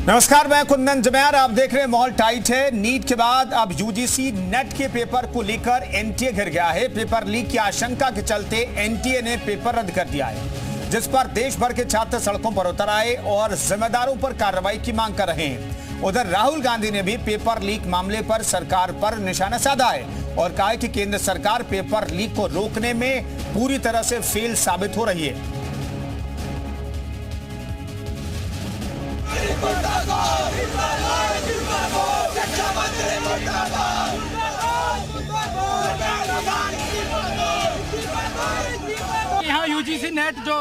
नमस्कार, मैं कुंदन जमैर। आप देख रहे हैं माहौल टाइट है। नीट के बाद अब यूजीसी नेट के पेपर को लेकर एनटीए घिर गया है। पेपर लीक की आशंका के चलते एनटीए ने पेपर रद्द कर दिया है, जिस पर देश भर के छात्र सड़कों पर उतर आए और जिम्मेदारों पर कार्रवाई की मांग कर रहे हैं। उधर राहुल गांधी ने भी पेपर लीक मामले पर सरकार पर निशाना साधा है और कहा है कि केंद्र सरकार पेपर लीक को रोकने में पूरी तरह से फेल साबित हो रही है। यहाँ यूजीसी नेट जो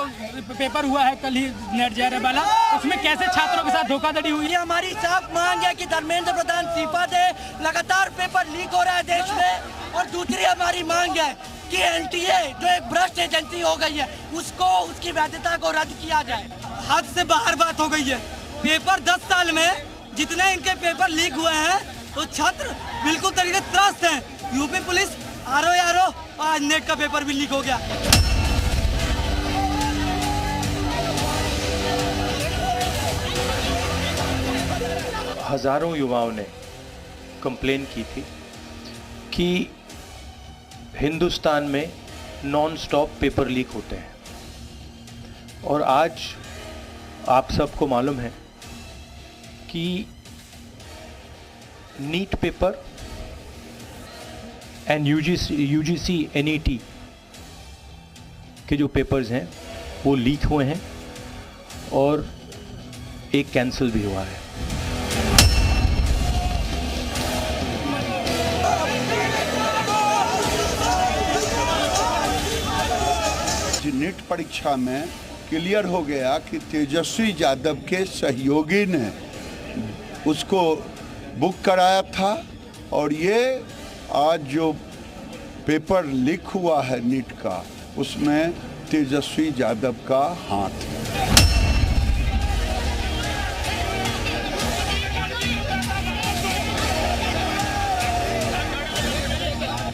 पेपर हुआ है कल ही नेट JRF वाला, उसमें कैसे छात्रों के साथ धोखाधड़ी हुई है। हमारी साफ मांग है कि धर्मेंद्र प्रधान इस्तीफा दे। लगातार पेपर लीक हो रहा है देश में। और दूसरी हमारी मांग है कि एनटीए जो एक भ्रष्ट एजेंसी हो गई है उसको उसकी वैधता को रद्द किया जाए। हद से बाहर बात हो गई है। पेपर 10 साल में जितने इनके पेपर लीक हुए हैं तो छात्र बिल्कुल तरीके से त्रस्त हैं। यूपी पुलिस आरो आज नेट का पेपर भी लीक हो गया। हजारों युवाओं ने कंप्लेन की थी कि हिंदुस्तान में नॉन स्टॉप पेपर लीक होते हैं, और आज आप सबको मालूम है कि NEET paper and UGC NET के जो पेपर्स हैं वो लीक हुए हैं और एक कैंसिल भी हुआ है। नीट परीक्षा में क्लियर हो गया कि तेजस्वी यादव के सहयोगी ने उसको बुक कराया था, और ये आज जो पेपर लीक हुआ है नीट का उसमें तेजस्वी यादव का हाथ है।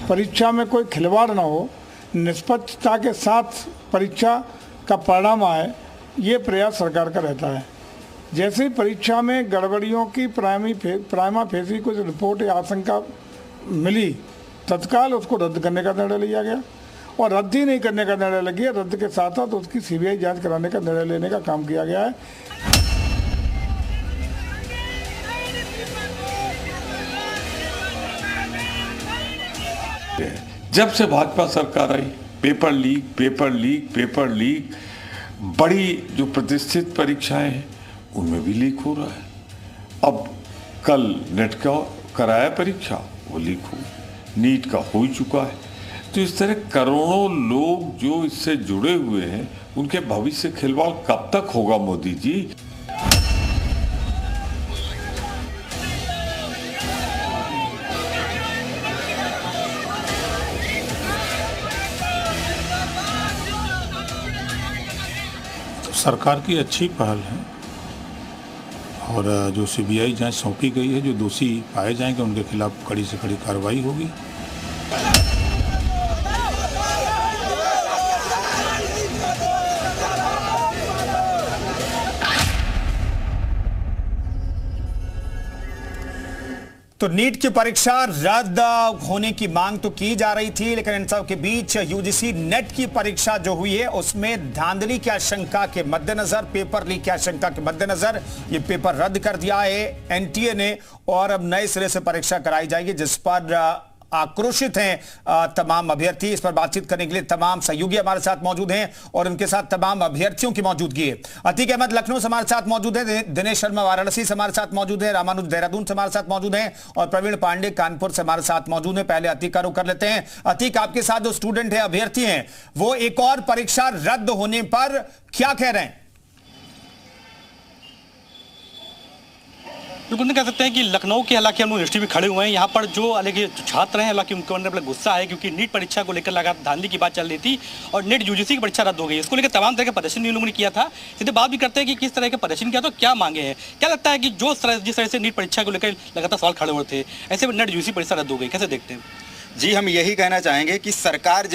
परीक्षा में कोई खिलवाड़ ना हो, निष्पक्षता के साथ परीक्षा का परिणाम आए, ये प्रयास सरकार का रहता है। जैसे ही परीक्षा में गड़बड़ियों की प्राइमा फेसी कुछ रिपोर्ट या आशंका मिली, तत्काल उसको रद्द करने का निर्णय लिया गया, और रद्द ही नहीं करने का निर्णय लिया गया, रद्द के साथ साथ उसकी CBI जांच कराने का निर्णय लेने का काम किया गया है। जब से भाजपा सरकार आई, पेपर लीक, बड़ी जो प्रतिष्ठित परीक्षाएं हैं उनमें भी लीक हो रहा है। अब कल नेट का कराया परीक्षा, वो लीक हो, नीट का हो चुका है। तो इस तरह करोड़ों लोग जो इससे जुड़े हुए हैं उनके भविष्य से खिलवाड़ कब तक होगा मोदी जी। सरकार की अच्छी पहल है, और जो CBI जांच सौंपी गई है, जो दोषी पाए जाएंगे उनके खिलाफ कड़ी से कड़ी कार्रवाई होगी। तो नीट की परीक्षा रद्द होने की मांग तो की जा रही थी, लेकिन इन सब के बीच यूजीसी नेट की परीक्षा जो हुई है उसमें धांधली की आशंका के मद्देनजर, पेपर लीक की आशंका के मद्देनजर ये पेपर रद्द कर दिया है एनटीए ने, और अब नए सिरे से परीक्षा कराई जाएगी, जिस पर आक्रोशित हैं तमाम अभ्यर्थी। इस पर बातचीत करने के लिए तमाम सहयोगी हमारे साथ मौजूद हैं और उनके साथ तमाम अभ्यर्थियों की मौजूदगी है। अतीक अहमद लखनऊ से हमारे साथ मौजूद है, दिनेश शर्मा वाराणसी से हमारे साथ मौजूद है, रामानुज देहरादून से हमारे साथ मौजूद हैं, और प्रवीण पांडे कानपुर से हमारे साथ मौजूद हैं। पहले अतीक का रुख कर लेते हैं। अतीक, आपके साथ जो स्टूडेंट है, अभ्यर्थी हैं, वो एक और परीक्षा रद्द होने पर क्या कह रहे हैं? बिल्कुल नहीं कह सकते हैं कि लखनऊ के, हालांकि हम यूनिवर्सिटी में खड़े हुए हैं, यहाँ पर जो हालांकि छात्र हैं, हालांकि उनके अंदर बड़ा गुस्सा है क्योंकि नीट परीक्षा को लेकर लगातार धांधली की बात चल रही थी और नीट यूजीसी की परीक्षा रद्द हो गई। इसको लेकर तमाम तरह के प्रदर्शन भी लोगों ने किया था। सीधे बात भी करते हैं कि किस तरह के प्रदर्शन किया, तो क्या मांगे हैं, क्या लगता है कि जिस तरह से नीट परीक्षा को लेकर लगातार सवाल खड़े हुए थे, ऐसे में नीट यूजीसी परीक्षा रद्द हो गई, कैसे देखते हैं? जी हम यही कहना चाहेंगे कि सरकार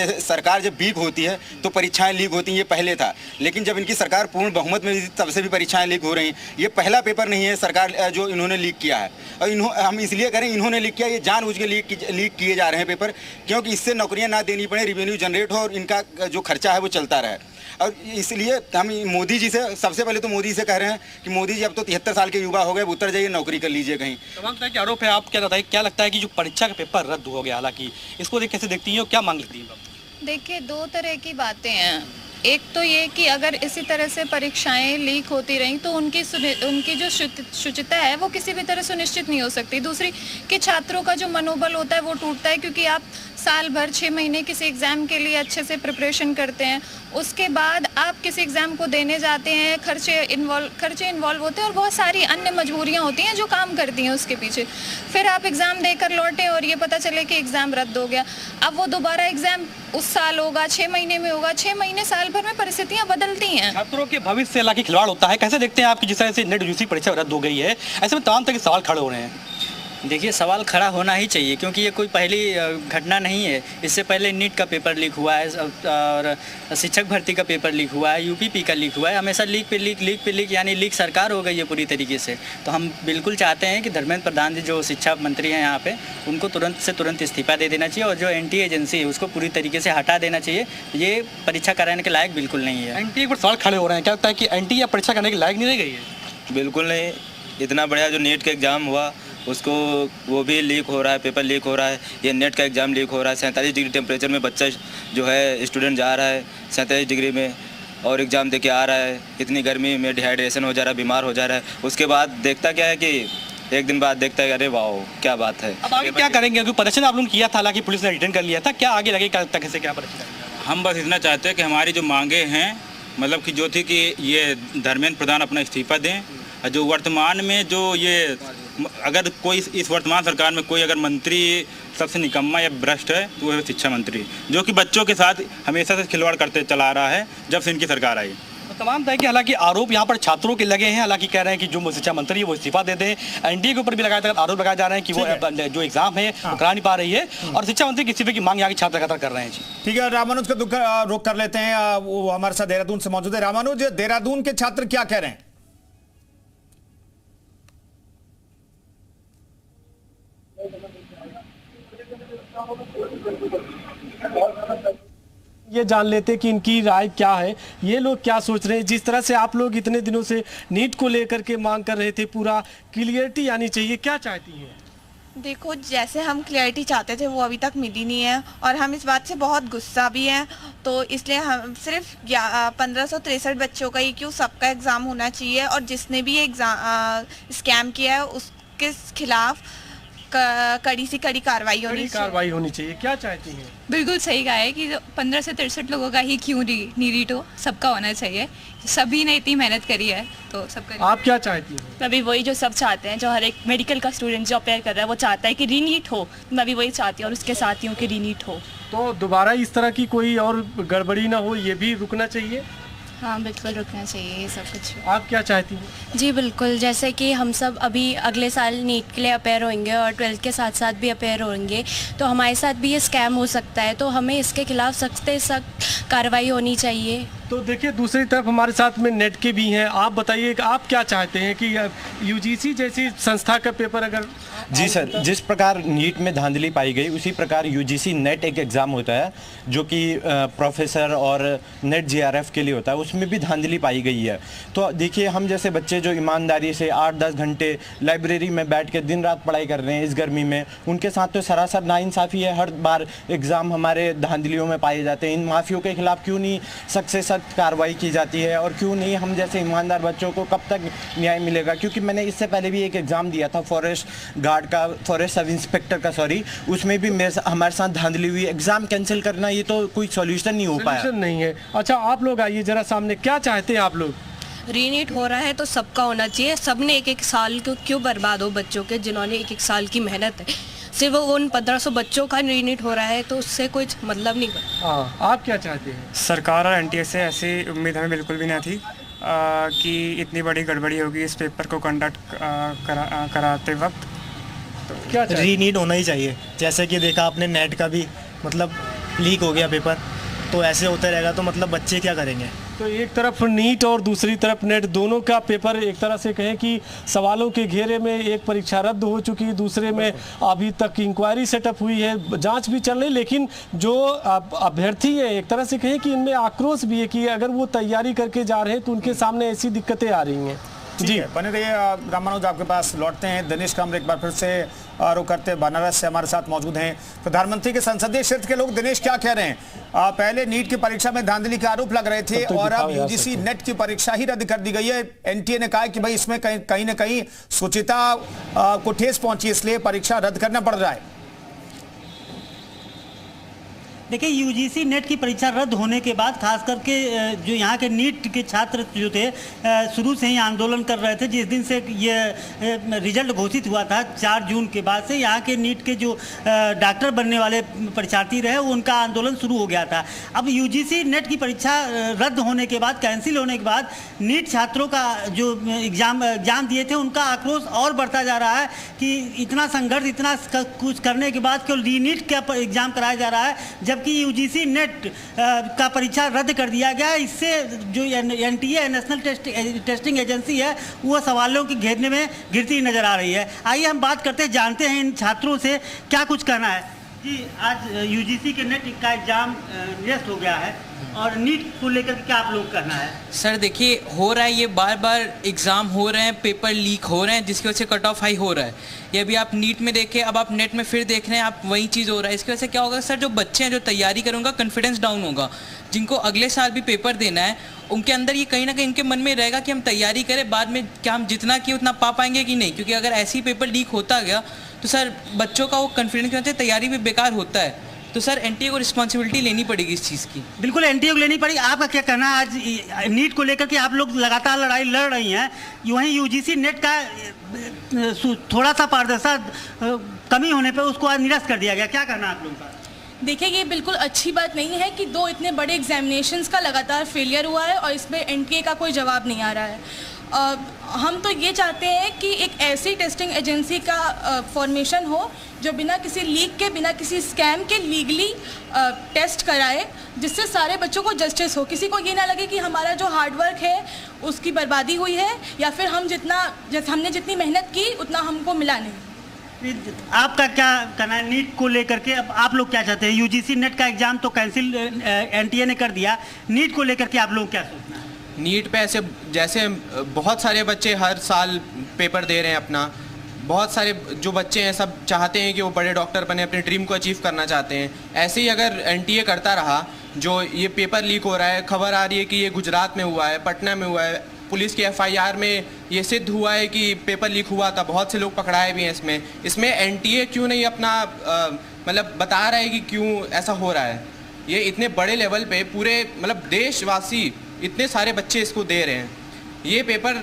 जब वीक होती है तो परीक्षाएं लीक होती हैं, ये पहले था। लेकिन जब इनकी सरकार पूर्ण बहुमत में थी तब से भी परीक्षाएं लीक हो रही हैं। ये पहला पेपर नहीं है सरकार जो इन्होंने लीक किया है, और हम इसलिए करें इन्होंने लीक किया, ये जानबूझ के लीक किए जा रहे हैं पेपर, क्योंकि इससे नौकरियाँ ना देनी पड़े, रेवेन्यू जनरेट हो और इनका जो खर्चा है वो चलता रहे। और इसलिए हम मोदी जी से सबसे पहले तो मोदी से कह रहे हैं कि मोदी जी अब तो 73 साल के युवा हो गए, उतर जाइए, नौकरी कर लीजिए कहीं। तमाम तरह के आरोप है, आप क्या लगता है कि जो परीक्षा का पेपर रद्द हो गया, हालांकि इसको देख कैसे देखती हैं और क्या मांग लेती हैं? देखिए, दो तरह की बातें हैं। एक तो ये कि अगर इसी तरह से परीक्षाएं लीक होती रहीं तो उनकी जो शुचिता है वो किसी भी तरह सुनिश्चित नहीं हो सकती। दूसरी कि छात्रों का जो मनोबल होता है वो टूटता है, क्योंकि आप साल भर 6 महीने किसी एग्ज़ाम के लिए अच्छे से प्रिपरेशन करते हैं, उसके बाद आप किसी एग्ज़ाम को देने जाते हैं, खर्चे इन्वॉल्व होते हैं और बहुत सारी अन्य मजबूरियां होती हैं जो काम करती हैं उसके पीछे। फिर आप एग्ज़ाम देकर लौटें और ये पता चले कि एग्ज़ाम रद्द हो गया। अब वो दोबारा एग्ज़ाम उस साल होगा, 6 महीने में होगा। 6 महीने साल भर में परिस्थितियाँ बदलती हैं। छात्रों के भविष्य से हालांकि खिलवाड़ होता है। कैसे देखते हैं आप कि जिस तरह से नेट यूजीसी परीक्षा रद्द हो गई है, ऐसे में तमाम तरह के सवाल खड़े हो रहे हैं? देखिए, सवाल खड़ा होना ही चाहिए, क्योंकि ये कोई पहली घटना नहीं है। इससे पहले नीट का पेपर लीक हुआ है और शिक्षक भर्ती का पेपर लीक हुआ है, यूपीपी का लीक हुआ है। हमेशा लीक पे लीक यानी लीक सरकार हो गई है पूरी तरीके से। तो हम बिल्कुल चाहते हैं कि धर्मेंद्र प्रधान जी जो शिक्षा मंत्री हैं यहाँ पे, उनको तुरंत से तुरंत इस्तीफा दे देना चाहिए और जो एनटीए एजेंसी है उसको पूरी तरीके से हटा देना चाहिए। ये परीक्षा कराने के लायक बिल्कुल नहीं है। एनटीए पर सवाल खड़े हो रहे हैं, क्या लगता है कि एनटीए या परीक्षा करने के लायक नहीं रह गई है? बिल्कुल नहीं। इतना बढ़िया जो नीट का एग्ज़ाम हुआ उसको वो भी लीक हो रहा है, पेपर लीक हो रहा है। ये नेट का एग्ज़ाम लीक हो रहा है। 47 डिग्री टेम्परेचर में बच्चा जो है स्टूडेंट जा रहा है 47 डिग्री में और एग्ज़ाम दे के आ रहा है। इतनी गर्मी में डिहाइड्रेशन हो जा रहा है, बीमार हो जा रहा है। उसके बाद देखता क्या है कि एक दिन बाद देखता है अरे वाह क्या बात है। अब आगे क्या करेंगे? क्योंकि प्रदर्शन आप लोगों ने किया था, हालांकि पुलिस ने रिटर्न कर लिया था। क्या आगे लगेगा, कैसे क्या प्रदर्शन? हम बस इतना चाहते हैं कि हमारी जो मांगे हैं, मतलब कि जो थी कि ये धर्मेंद्र प्रधान अपना इस्तीफा दें। जो वर्तमान में जो ये अगर कोई इस वर्तमान सरकार में कोई अगर मंत्री सबसे निकम्मा या भ्रष्ट है तो वो है शिक्षा मंत्री, जो कि बच्चों के साथ हमेशा से खिलवाड़ करते चला रहा है जब से इनकी सरकार आई। तो तमाम तरह के हालांकि आरोप यहाँ पर छात्रों के लगे हैं। हालांकि कह रहे हैं कि जो शिक्षा मंत्री है वो इस्तीफा दे दें। एनडीए के ऊपर भी आरोप लगाए जा रहे हैं कि वो जो एग्जाम है वो करा नहीं पा रही है और शिक्षा मंत्री के इस्तीफे की मांग यहाँ के छात्र लगातार कर रहे हैं। ठीक है, रामानुज का रुख कर लेते हैं। वो हमारे साथ देहरादून से मौजूद है। रामानुज, देहरादून के छात्र क्या कह रहे हैं? ये जान लेते कि इनकी राय क्या है, ये लोग क्या सोच रहे हैं। जिस तरह से आप लोग इतने दिनों से नीट को लेकर के मांग कर रहे थे, पूरा क्लियरिटी आनी चाहिए, क्या चाहती हैं? देखो, जैसे हम क्लियरिटी चाहते थे वो अभी तक मिली नहीं है और हम इस बात से बहुत गुस्सा भी हैं। तो इसलिए हम सिर्फ 1563 बच्चों का ही क्यों, सबका एग्ज़ाम होना चाहिए और जिसने भी एग्ज़ाम स्कैम किया है उसके खिलाफ कड़ी से कड़ी कार्रवाई होनी चाहिए। क्या चाहती हैं? बिल्कुल सही कहा है कि 15 से 63 लोगों का ही क्यों नीट हो, सबका होना चाहिए। सभी ने इतनी मेहनत करी है तो सबका। आप क्या चाहती हैं? मैं भी वही जो सब चाहते हैं, जो हर एक मेडिकल का स्टूडेंट जो अपेयर कर रहा है वो चाहता है कि रीनीट हो। मैं भी वही चाहती हूँ और उसके साथियों की रीनीट हो। तो दोबारा इस तरह की कोई और गड़बड़ी ना हो, ये भी रुकना चाहिए। हाँ, बिल्कुल रुकना चाहिए ये सब कुछ। आप क्या चाहती हैं? जी बिल्कुल, जैसे कि हम सब अभी अगले साल नीट के लिए अपेयर होंगे और 12th के साथ साथ भी अपेयर होंगे, तो हमारे साथ भी ये स्कैम हो सकता है। तो हमें इसके खिलाफ सख्त से सख्त कार्रवाई होनी चाहिए। तो देखिए, दूसरी तरफ हमारे साथ में नेट के भी हैं। आप बताइए कि आप क्या चाहते हैं कि यूजीसी जैसी संस्था का पेपर अगर। जी सर, जिस प्रकार नीट में धांधली पाई गई उसी प्रकार यूजीसी नेट एक एग्ज़ाम होता है जो कि प्रोफेसर और नेट जीआरएफ के लिए होता है, उसमें भी धांधली पाई गई है। तो देखिए, हम जैसे बच्चे जो ईमानदारी से 8-10 घंटे लाइब्रेरी में बैठ के दिन रात पढ़ाई कर रहे हैं इस गर्मी में, उनके साथ तो सरासर नाइंसाफ़ी है। हर बार एग्ज़ाम हमारे धांधलियों में पाए जाते हैं। इन माफियों के खिलाफ क्यों नहीं सख्त से सख्त कार्रवाई की जाती है और क्यों नहीं हम जैसे ईमानदार बच्चों को कब तक न्याय मिलेगा? क्योंकि मैंने इससे पहले भी एक एग्ज़ाम दिया था फॉरेस्ट गार्ड का, फॉरेस्ट सब इंस्पेक्टर का, सॉरी, उसमें भी हमारे साथ धांधली हुई। एग्ज़ाम कैंसिल करना ये तो कोई सॉल्यूशन नहीं हो पाया। सॉल्यूशन नहीं है। अच्छा, आप लोग आइए जरा सामने, क्या चाहते हैं आप लोग? रीनीट हो रहा है तो सबका होना चाहिए। सबने एक साल को क्यों बर्बाद हो बच्चों के, जिन्होंने एक साल की मेहनत है। सिर्फ उन 1500 बच्चों का रीनीट हो रहा है तो उससे कुछ मतलब नहीं। हाँ, आप क्या चाहते हैं? सरकार और एनटीए से ऐसी उम्मीद हमें बिल्कुल भी ना थी कि इतनी बड़ी गड़बड़ी होगी इस पेपर को कंडक्ट कराते वक्त। तो क्या चाहिए? रीनीट होना ही चाहिए। जैसे कि देखा आपने नेट का भी मतलब लीक हो गया पेपर, तो ऐसे होता रहेगा तो मतलब बच्चे क्या करेंगे। तो एक तरफ नीट और दूसरी तरफ नेट, दोनों का पेपर एक तरह से कहें कि सवालों के घेरे में, एक परीक्षा रद्द हो चुकी, दूसरे में अभी तक इंक्वायरी सेटअप हुई है, जांच भी चल रही, लेकिन जो अभ्यर्थी है एक तरह से कहें कि इनमें आक्रोश भी है कि अगर वो तैयारी करके जा रहे हैं तो उनके सामने ऐसी दिक्कतें आ रही हैं। जी बने रहिए रामानुज, आपके पास लौटते हैं। दिनेश कामरे एक बार फिर से रुख करते बनारस से हमारे साथ मौजूद हैं प्रधानमंत्री के संसदीय क्षेत्र के लोग। दिनेश, क्या कह रहे हैं? पहले नीट की परीक्षा में धांधली के आरोप लग रहे थे और अब यूजीसी नेट की परीक्षा ही रद्द कर दी गई है। एनटीए ने कहा है कि भाई इसमें कहीं ना कहीं शुचिता को ठेस पहुंची, इसलिए परीक्षा रद्द करना पड़ रहा है। देखिए, यूजीसी नेट की परीक्षा रद्द होने के बाद खास करके जो यहाँ के नीट के छात्र जो थे शुरू से ही आंदोलन कर रहे थे। जिस दिन से ये रिजल्ट घोषित हुआ था 4 जून के बाद से यहाँ के नीट के जो डॉक्टर बनने वाले परीक्षार्थी रहे उनका आंदोलन शुरू हो गया था। अब यूजीसी नेट की परीक्षा रद्द होने के बाद, कैंसिल होने के बाद नीट छात्रों का जो एग्जाम दिए थे उनका आक्रोश और बढ़ता जा रहा है कि इतना संघर्ष, इतना कुछ करने के बाद केवल रीनीट का एग्जाम कराया जा रहा है, जबकि यूजीसी नेट का परीक्षा रद्द कर दिया गया है। इससे जो एनटीए नेशनल टेस्टिंग एजेंसी है वो सवालों के घेरने में गिरती नजर आ रही है। आइए हम बात करते हैं, जानते हैं इन छात्रों से क्या कुछ कहना है। जी, आज यूजीसी के नेट का एग्जाम निरस्त हो गया है और नीट को लेकर क्या आप लोग कहना है? सर देखिए, हो रहा है ये बार बार एग्ज़ाम हो रहे हैं, पेपर लीक हो रहे हैं, जिसकी वजह से कट ऑफ हाई हो रहा है। ये अभी आप नीट में देखें, अब आप नेट में फिर देख रहे हैं, आप वही चीज़ हो रहा है। इसकी वजह से क्या होगा सर, जो बच्चे हैं जो तैयारी करेंगे कॉन्फिडेंस डाउन होगा। जिनको अगले साल भी पेपर देना है उनके अंदर ये कहीं ना कहीं उनके मन में रहेगा कि हम तैयारी करें, बाद में क्या हम जितना किए उतना पा पाएंगे कि नहीं। क्योंकि अगर ऐसे ही पेपर लीक होता गया तो सर बच्चों का वो कॉन्फिडेंस की वजह से तैयारी भी बेकार होता है। तो सर एनटीए को रिस्पॉन्सिबिलिटी लेनी पड़ेगी इस चीज़ की। बिल्कुल एनटीए को लेनी पड़ेगी। आपका क्या कहना है आज नीट को लेकर के? आप लोग लगातार लड़ाई लड़ रही हैं, वहीं यूजीसी नेट का थोड़ा सा पारदर्शिता कमी होने पर उसको आज निरस्त कर दिया गया, क्या कहना है आप लोगों का? देखिए, ये बिल्कुल अच्छी बात नहीं है कि 2 इतने बड़े एग्जामिनेशंस का लगातार फेलियर हुआ है और इसमें एनटीए का कोई जवाब नहीं आ रहा है। हम तो ये चाहते हैं कि एक ऐसी टेस्टिंग एजेंसी का फॉर्मेशन हो जो बिना किसी लीक के, बिना किसी स्कैम के लीगली टेस्ट कराए, जिससे सारे बच्चों को जस्टिस हो। किसी को ये ना लगे कि हमारा जो हार्डवर्क है उसकी बर्बादी हुई है या फिर हमने जितनी मेहनत की उतना हमको मिला नहीं। आपका क्या कहना है नीट को लेकर के? अब आप लोग क्या चाहते हैं? यूजीसी नेट का एग्जाम तो कैंसिल एनटीए ने कर दिया, नीट को लेकर के आप लोग क्या सोचना है? नीट पे ऐसे जैसे बहुत सारे बच्चे हर साल पेपर दे रहे हैं अपना, बहुत सारे जो बच्चे हैं सब चाहते हैं कि वो बड़े डॉक्टर बने, अपने ड्रीम को अचीव करना चाहते हैं। ऐसे ही अगर एनटीए करता रहा, जो ये पेपर लीक हो रहा है, खबर आ रही है कि ये गुजरात में हुआ है, पटना में हुआ है, पुलिस की एफआईआर में ये सिद्ध हुआ है कि पेपर लीक हुआ था, बहुत से लोग पकड़ाए भी हैं इसमें एनटीए क्यों नहीं अपना मतलब बता रहा है कि क्यों ऐसा हो रहा है। ये इतने बड़े लेवल पे पूरे मतलब देशवासी इतने सारे बच्चे इसको दे रहे हैं, ये पेपर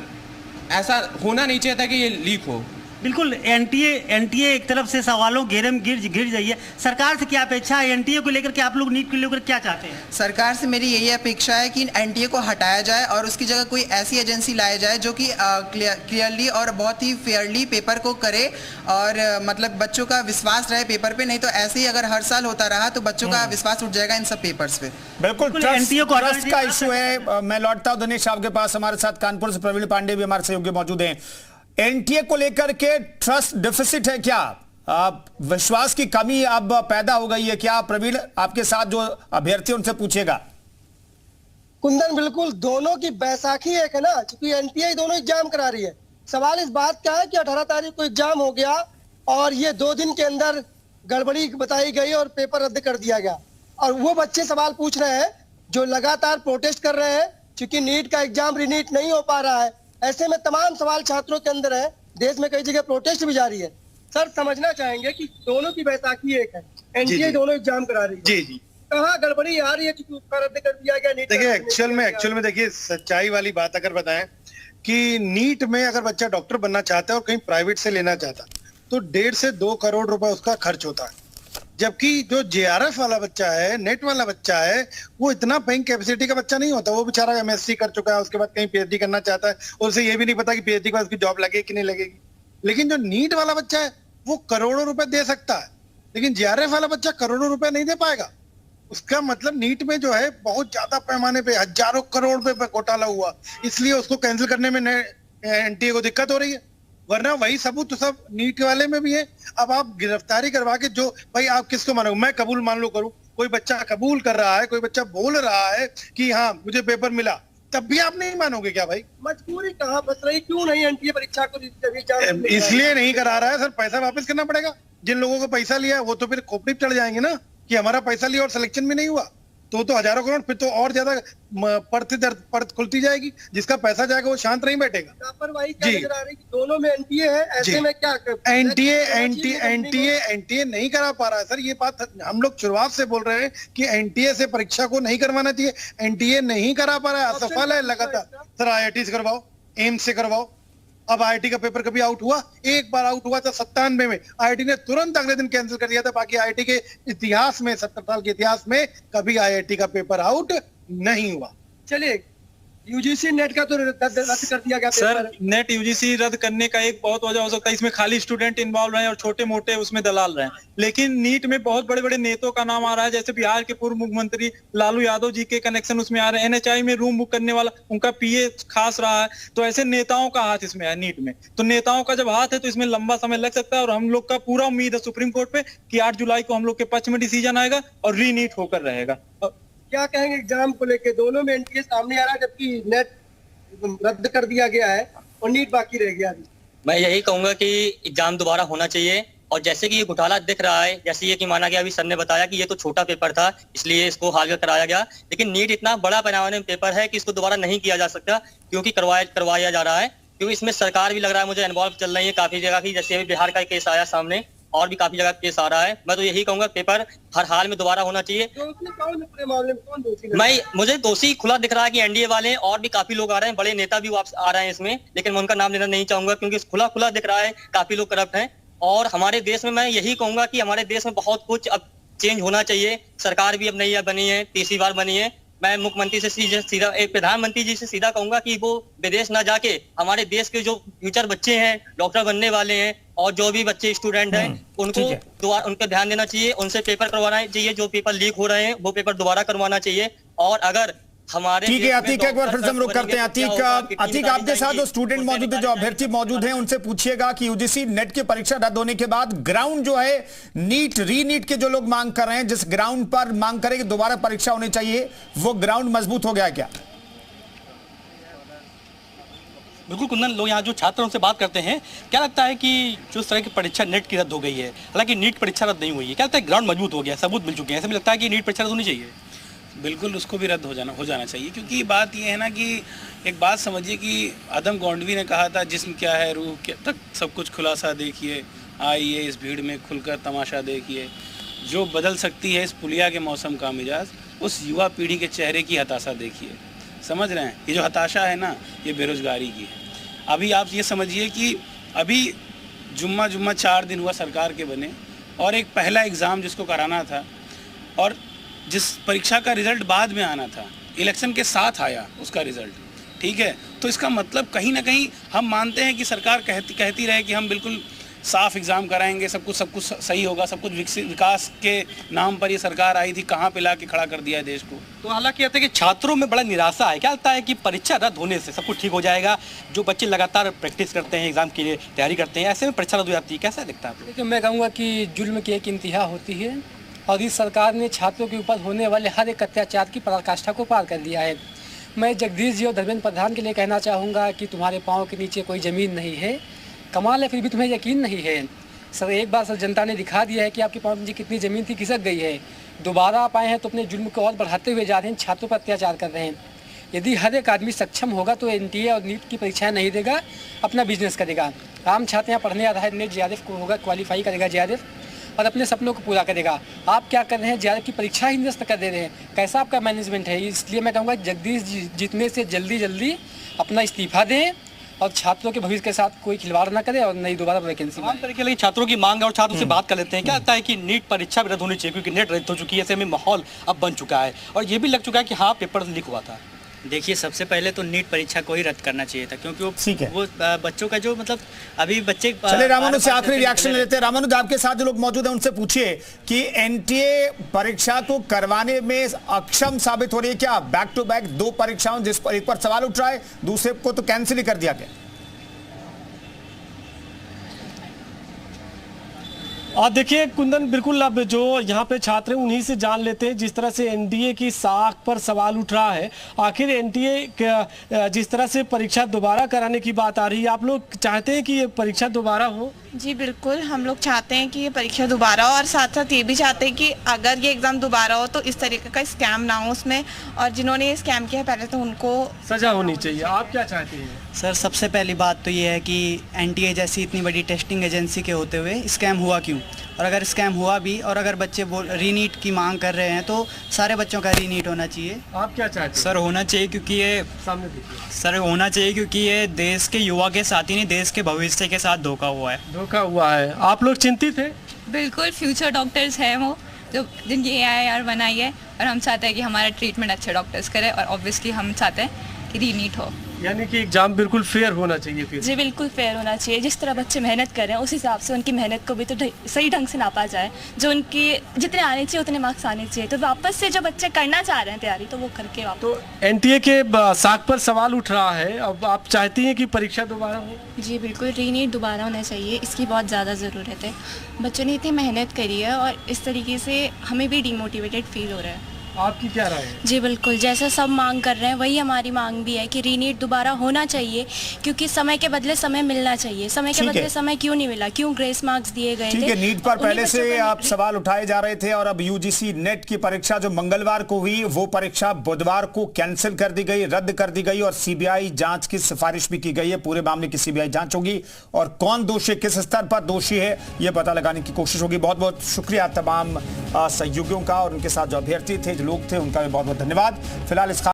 ऐसा होना नहीं चाहिए था कि ये लीक हो। बिल्कुल एनटीए एक तरफ से सवालों घेरे में गिर जाइए है। सरकार से क्या अपेक्षा है एनटीए को लेकर के? आप लोग नीट को लेकर क्या चाहते हैं? सरकार से मेरी यही अपेक्षा है कि एनटीए को हटाया जाए और उसकी जगह कोई ऐसी एजेंसी लाया जाए जो कि क्लियरली और बहुत ही फेयरली पेपर को करे और मतलब बच्चों का विश्वास रहे पेपर पे। नहीं तो ऐसे ही अगर हर साल होता रहा तो बच्चों का विश्वास उठ जाएगा इन सब पेपर्स पे। बिल्कुल ट्रस्ट का इशू है। मैं लौटता हूं दिनेश आपके पास। हमारे साथ कानपुर से प्रवीण पांडे भी हमारे सहयोगी मौजूद हैं। एनटीए को लेकर के ट्रस्ट डिफिसिट है क्या? विश्वास की कमी अब पैदा हो गई है क्या? प्रवीण, आपके साथ जो अभ्यर्थी उनसे पूछेगा। कुंदन, बिल्कुल दोनों की बैसाखी एक है ना, क्योंकि एनटीए दोनों एग्जाम करा रही है। सवाल इस बात का है कि 18 तारीख को एग्जाम हो गया और ये 2 दिन के अंदर गड़बड़ी बताई गई और पेपर रद्द कर दिया गया। और वो बच्चे सवाल पूछ रहे हैं जो लगातार प्रोटेस्ट कर रहे हैं, क्योंकि नीट का एग्जाम रीनीट नहीं हो पा रहा है। ऐसे में तमाम सवाल छात्रों के अंदर है। देश में कई जगह प्रोटेस्ट भी जारी है। सर, समझना चाहेंगे कि दोनों की बैसाखी एक है, एनटीए दोनों एग्जाम करा रही है। जी कहाँ गड़बड़ी आ रही है क्योंकि उसका रद्द कर दिया गया? देखिए एक्चुअल में देखिए सच्चाई वाली बात अगर बताएं कि नीट में अगर बच्चा डॉक्टर बनना चाहता है और कहीं प्राइवेट से लेना चाहता तो 1.5 से 2 करोड़ रुपए उसका खर्च होता है। जबकि जो जेआरएफ वाला बच्चा है, नेट वाला बच्चा है, वो इतना पेइंग कैपेसिटी का बच्चा नहीं होता। वो बेचारा एमएससी कर चुका है, उसके बाद कहीं पीएचडी करना चाहता है और उसे ये भी नहीं पता कि पीएचडी के बाद उसकी जॉब लगेगी कि नहीं लगेगी। लेकिन जो नीट वाला बच्चा है वो करोड़ों रुपए दे सकता है, लेकिन जेआरएफ वाला बच्चा करोड़ों रुपए नहीं दे पाएगा। उसका मतलब नीट में जो है बहुत ज्यादा पैमाने पे हजारों करोड़ रुपए पे घोटाला हुआ, इसलिए उसको कैंसिल करने में एनटीए को दिक्कत हो रही है। वरना वही सबूत तो सब नीट वाले में भी है। अब आप गिरफ्तारी करवा के जो भाई आप किसको मानोगे? मैं कबूल मान लो करूं, कोई बच्चा कबूल कर रहा है, कोई बच्चा बोल रहा है कि हाँ मुझे पेपर मिला, तब भी आप नहीं मानोगे क्या भाई? मजबूरी कहाँ बस रही, क्यों नहीं एनटीए परीक्षा को इसलिए नहीं करा रहा है सर, पैसा वापस करना पड़ेगा। जिन लोगों को पैसा लिया है वो तो फिर खोपड़ी चढ़ जाएंगे ना कि हमारा पैसा लिया और सिलेक्शन भी नहीं हुआ, तो हजारों करोड़, फिर तो और ज्यादा परत खुलती जाएगी। जिसका पैसा जाएगा वो शांत नहीं बैठेगा। लापरवाही क्या नजर आ रही कि दोनों में एनटीए है, ऐसे में क्या एनटीए नहीं करा पा रहा है सर। ये बात हम लोग शुरुआत से बोल रहे हैं कि एनटीए से परीक्षा को नहीं करवाना चाहिए, एनटीए नहीं करा पा रहा है, असफल है लगातार। सर IIT से करवाओ, एम्स से करवाओ। अब IIT का पेपर कभी आउट हुआ? एक बार आउट हुआ था 97 में, IIT ने तुरंत अगले दिन कैंसिल कर दिया था। बाकी IIT के इतिहास में, 70 साल के इतिहास में कभी IIT का पेपर आउट नहीं हुआ। चलिए, यूजीसी नेट का तो रद्द कर दिया गया सर। नेट यूजीसी रद्द करने का एक बहुत वजह हो सकता है, इसमें खाली स्टूडेंट इन्वॉल्व हैं और छोटे मोटे उसमें दलाल रहे हैं। लेकिन नीट में बहुत बड़े बड़े नेताओं का नाम आ रहा है, जैसे बिहार के पूर्व मुख्यमंत्री लालू यादव जी के कनेक्शन उसमें आ रहे हैं। NHI में रूम बुक करने वाला उनका PA खास रहा है, तो ऐसे नेताओं का हाथ इसमें है नीट में। तो नेताओं का जब हाथ है तो इसमें लंबा समय लग सकता है, और हम लोग का पूरा उम्मीद है सुप्रीम कोर्ट पे कि 8 जुलाई को हम लोग के पक्ष में डिसीजन आएगा और रीनीट होकर रहेगा। क्या कहेंगे एग्जाम को लेके? दोनों में एनटीए सामने आ रहा है, जबकि नेट रद्द कर दिया गया है और नीट बाकी रह गया। मैं यही कहूंगा कि एग्जाम दोबारा होना चाहिए, और जैसे कि ये घोटाला दिख रहा है, जैसे ये कि माना गया, अभी सर ने बताया कि ये तो छोटा पेपर था इसलिए इसको हाल में कराया गया, लेकिन नीट इतना बड़ा पैमाने में पेपर है कि इसको दोबारा नहीं किया जा सकता, क्योंकि करवाया जा रहा है। क्योंकि इसमें सरकार भी लग रहा है मुझे इन्वॉल्व चल रही है काफी जगह की, जैसे अभी बिहार का केस आया सामने, और भी काफी जगह केस आ रहा है। मैं तो यही कहूंगा पेपर हर हाल में दोबारा होना चाहिए। मुझे दोषी खुला दिख रहा है कि एनडीए वाले और भी काफी लोग आ रहे हैं, बड़े नेता भी वापस आ रहे हैं इसमें, लेकिन मैं उनका नाम लेना नहीं चाहूंगा क्योंकि खुला दिख रहा है काफी लोग करप्ट हैं। और हमारे देश में मैं यही कहूंगा कि हमारे देश में बहुत कुछ अब चेंज होना चाहिए। सरकार भी अब नई बनी है, तीसरी बार बनी है। मैं मुख्यमंत्री से सीधा एक प्रधानमंत्री जी से सीधा कहूंगा कि वो विदेश ना जाके हमारे देश के जो फ्यूचर बच्चे हैं, डॉक्टर बनने वाले हैं, और जो भी बच्चे स्टूडेंट हैं, उनको उनका ध्यान देना चाहिए, उनसे पेपर करवाना चाहिए। जो पेपर लीक हो रहे हैं वो पेपर दोबारा करवाना चाहिए। और अगर हमारे ठीक है अतीक, एक बार फिर से हम रुक करते हैं। अतीक आपके साथ जो स्टूडेंट मौजूद है, जो अभ्यर्थी मौजूद हैं, उनसे पूछिएगा कि यूजीसी नेट की परीक्षा रद्द होने के बाद ग्राउंड जो है रीनीट के जो लोग मांग कर रहे हैं, जिस ग्राउंड पर मांग करें कि दोबारा परीक्षा होनी चाहिए, वो ग्राउंड मजबूत हो गया क्या? बिल्कुल कुंदन, लोग यहाँ जो छात्र उनसे बात करते हैं, क्या लगता है कि जो इस तरह की परीक्षा नेट की रद्द हो गई है, हालांकि नीट परीक्षा रद्द नहीं हुई है, क्या लगता है ग्राउंड मजबूत हो गया, सबूत मिल चुके हैं, ऐसा भी लगता है कि नीट परीक्षा रद्द होनी चाहिए? बिल्कुल उसको भी रद्द हो जाना चाहिए, क्योंकि बात ये है ना कि एक बात समझिए कि आदम गौंडवी ने कहा था जिस्म क्या है रूह क्या तक सब कुछ खुलासा देखिए, आइए इस भीड़ में खुलकर तमाशा देखिए, जो बदल सकती है इस पुलिया के मौसम का मिजाज, उस युवा पीढ़ी के चेहरे की हताशा देखिए। समझ रहे हैं? ये जो हताशा है ना, ये बेरोजगारी की है। अभी आप ये समझिए कि अभी जुम्मा 4 दिन हुआ सरकार के बने, और एक पहला एग्ज़ाम जिसको कराना था, और जिस परीक्षा का रिज़ल्ट बाद में आना था, इलेक्शन के साथ आया उसका रिज़ल्ट, ठीक है। तो इसका मतलब कहीं ना कहीं हम मानते हैं कि सरकार कहती रहे कि हम बिल्कुल साफ एग्ज़ाम कराएंगे, सब कुछ सही होगा, सब कुछ विकास के नाम पर ये सरकार आई थी, कहाँ पे ला के खड़ा कर दिया है देश को। तो हालांकि कहते हैं कि छात्रों में बड़ा निराशा है, क्या लगता है कि परीक्षा रद्द होने से सब कुछ ठीक हो जाएगा? जो बच्चे लगातार प्रैक्टिस करते हैं, एग्जाम के लिए तैयारी करते हैं, ऐसे में परीक्षा रद्द हो जाती है, कैसा दिखता है? देखिए, मैं कहूँगा कि जुल्म की एक इंतहा होती है, और इस सरकार ने छात्रों के ऊपर होने वाले हर एक अत्याचार की पराकाष्ठा को पार कर दिया है। मैं जगदीश जी और धर्मेंद्र प्रधान के लिए कहना चाहूँगा कि तुम्हारे पाँव के नीचे कोई ज़मीन नहीं है, कमाल है फिर भी तुम्हें यकीन नहीं है। सर, एक बार सर जनता ने दिखा दिया है कि आपके पाँव के नीचे कितनी ज़मीन थी, खिसक गई है। दोबारा आप आए हैं तो अपने जुल्म को और बढ़ाते हुए जा रहे हैं, छात्रों पर अत्याचार कर रहे हैं। यदि हर एक आदमी सक्षम होगा तो एनटीए और नीट की परीक्षाएं नहीं देगा, अपना बिजनेस करेगा। आम छात्र यहाँ पढ़ने आ रहा है, नेट जेआरएफ को होगा, क्वालिफाई करेगा जेआरएफ, और अपने सपनों को पूरा करेगा। आप क्या कर रहे हैं? जेआरएफ की परीक्षा ही निरस्त कर दे रहे हैं। कैसा आपका मैनेजमेंट है? इसलिए मैं कहूँगा जगदीश जीतने से जल्दी अपना इस्तीफा दें, और छात्रों के भविष्य के साथ कोई खिलवाड़ ना करे, और नई दोबारा वैकेंसी। तमाम तरीके के छात्रों की मांग है, और छात्रों से बात कर लेते हैं। क्या लगता है कि नीट परीक्षा भी रद्द होनी चाहिए, क्योंकि नेट रद्द हो चुकी है, ऐसे में माहौल अब बन चुका है, और ये भी लग चुका है कि हाँ पेपर लीक हुआ था? देखिए, सबसे पहले तो नीट परीक्षा को ही रद्द करना चाहिए था, क्योंकि वो बच्चों का जो मतलब अभी बच्चे। चलिए रामानुज से आखिरी रिएक्शन लेते हैं। रामानुज, आपके साथ जो लोग मौजूद हैं उनसे पूछिए कि एनटीए परीक्षा को करवाने में अक्षम साबित हो रही है क्या? बैक टू बैक 2 परीक्षाओं, जिस पर एक पर सवाल उठ रहा है, दूसरे को तो कैंसिल ही कर दिया गया। और देखिए कुंदन, बिल्कुल अब जो यहाँ पे छात्र हैं उन्हीं से जान लेते हैं जिस तरह से एनडीए की साख पर सवाल उठ रहा है। आखिर एनटीए जिस तरह से परीक्षा दोबारा कराने की बात आ रही है, आप लोग चाहते हैं कि ये परीक्षा दोबारा हो? जी बिल्कुल, हम लोग चाहते हैं कि ये परीक्षा दोबारा हो, और साथ साथ ये भी चाहते हैं कि अगर ये एग्ज़ाम दोबारा हो तो इस तरीके का स्कैम ना हो उसमें, और जिन्होंने ये स्कैम किया है पहले तो उनको सजा होनी चाहिए। आप क्या चाहते हैं? सर, सबसे पहली बात तो ये है कि एनटीए जैसी इतनी बड़ी टेस्टिंग एजेंसी के होते हुए स्कैम हुआ क्यों, और अगर स्कैम हुआ भी और अगर बच्चे रीनीट की मांग कर रहे हैं तो सारे बच्चों का रीनीट होना चाहिए। आप क्या चाहते हैं? सर, होना चाहिए क्योंकि ये सामने देखिए। सर, होना चाहिए क्योंकि ये देश के युवा के साथ ही नहीं, देश के भविष्य के साथ धोखा हुआ है। धोखा हुआ है। आप लोग चिंतित हैं? बिल्कुल, फ्यूचर डॉक्टर्स हैं वो जो जिनकी AIR बनाई है, और हम चाहते हैं कि हमारा ट्रीटमेंट अच्छे डॉक्टर्स करें, और ऑब्वियसली हम चाहते हैं कि रीनीट हो। यानी कि एग्जाम बिल्कुल फेयर होना चाहिए फिर? जी बिल्कुल फेयर होना चाहिए। जिस तरह बच्चे मेहनत कर रहे हैं उस हिसाब से उनकी मेहनत को भी तो सही ढंग से नापा जाए। जो उनकी जितने आने चाहिए उतने मार्क्स आने चाहिए, तो वापस से जो बच्चे करना चाह रहे हैं तैयारी तो वो करके वापस। तो एनटीए के साख पर सवाल उठ रहा है, अब आप चाहती हैं कि परीक्षा दोबारा हो? जी बिल्कुल, रीनीट दोबारा होना चाहिए, इसकी बहुत ज़्यादा ज़रूरत है। बच्चों ने इतनी मेहनत करी है और इस तरीके से हमें भी डिमोटिवेटेड फील हो रहा है। आपकी क्या राय है? जी बिल्कुल, जैसे सब मांग कर रहे हैं वही हमारी मांग भी है कि रीनीट दोबारा होना चाहिए, क्योंकि समय के बदले समय मिलना चाहिए। समय के बदले समय क्यों नहीं मिला, क्यों ग्रेस मार्क्स दिए गए थे? ठीक है, नीट पर पहले से आप सवाल उठाए जा रहे थे, और अब यूजीसी नेट की परीक्षा जो मंगलवार को हुई वो परीक्षा बुधवार को कैंसिल कर दी गई, रद्द कर दी गई, और सीबीआई जांच की सिफारिश भी की गई है। पूरे मामले की सीबीआई जांच होगी और कौन दोषी, किस स्तर पर दोषी है, यह पता लगाने की कोशिश होगी। बहुत बहुत शुक्रिया तमाम सहयोगियों का, और उनके साथ जो अभ्यर्थी थे, जो लोग थे, उनका भी बहुत बहुत धन्यवाद। फिलहाल इस